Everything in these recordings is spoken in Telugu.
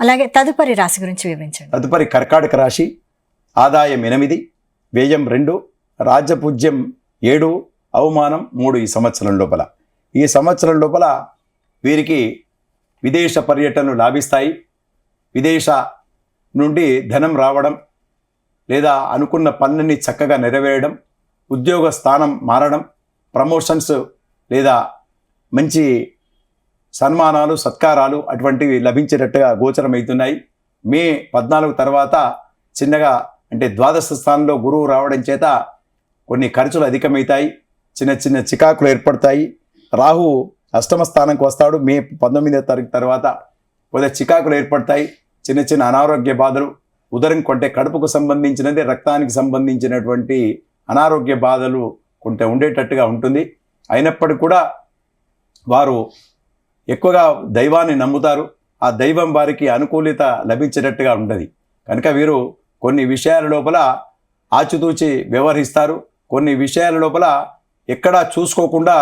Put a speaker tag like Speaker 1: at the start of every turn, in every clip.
Speaker 1: అలాగే తదుపరి రాశి గురించి వివరించండి.
Speaker 2: తదుపరి కర్కాటక రాశి. ఆదాయం 8, వ్యయం 2, రాజ్యపూజ్యం 7, అవమానం 3 ఈ సంవత్సరం లోపల. ఈ సంవత్సరం లోపల వీరికి విదేశ పర్యటనలు లాభిస్తాయి. విదేశ నుండి ధనం రావడం లేదా అనుకున్న పనులని చక్కగా నెరవేరడం, ఉద్యోగ స్థానం మారడం, ప్రమోషన్స్ లేదా మంచి సన్మానాలు సత్కారాలు అటువంటివి లభించేటట్టుగా గోచరమవుతున్నాయి. మే 14 తర్వాత చిన్నగా అంటే ద్వాదశ స్థానంలో గురువు రావడం చేత కొన్ని ఖర్చులు అధికమవుతాయి, చిన్న చిన్న చికాకులు ఏర్పడతాయి. రాహు అష్టమ స్థానంకి వస్తాడు మే 19వ తారీఖు తర్వాత. కొద్దిగా చికాకులు ఏర్పడతాయి, చిన్న చిన్న అనారోగ్య బాధలు, ఉదరం కొంటే కడుపుకు సంబంధించినది, రక్తానికి సంబంధించినటువంటి అనారోగ్య బాధలు కొంత ఉండేటట్టుగా ఉంటుంది. అయినప్పటికీ కూడా వారు ఎక్కువగా దైవాన్ని నమ్ముతారు. ఆ దైవం వారికి అనుకూలత లభించేటట్టుగా ఉంటుంది. కనుక వీరు కొన్ని విషయాల లోపల ఆచితూచి వ్యవహరిస్తారు. కొన్ని విషయాల లోపల ఎక్కడా చూసుకోకుండా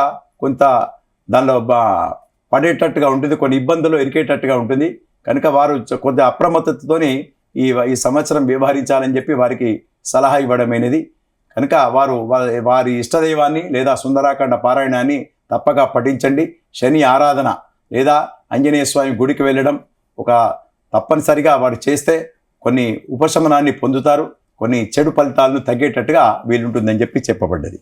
Speaker 2: కొంత దానిలో పడేటట్టుగా ఉంటుంది, కొన్ని ఇబ్బందులు ఎరికేటట్టుగా ఉంటుంది. కనుక వారు కొద్ది అప్రమత్తతతోని ఈ సంవత్సరం వ్యవహరించాలని చెప్పి వారికి సలహా ఇవ్వడమైనది. కనుక వారు వారి ఇష్టదైవాన్ని లేదా సుందరాకాండ పారాయణాన్ని తప్పక పఠించండి. శని ఆరాధన లేదా ఆంజనేయ స్వామి గుడికి వెళ్ళడం ఒక తప్పనిసరిగా వారు చేస్తే కొన్ని ఉపశమనాన్ని పొందుతారు, కొన్ని చెడు ఫలితాలను తగ్గేటట్టుగా వీలుంటుందని చెప్పి చెప్పబడ్డది.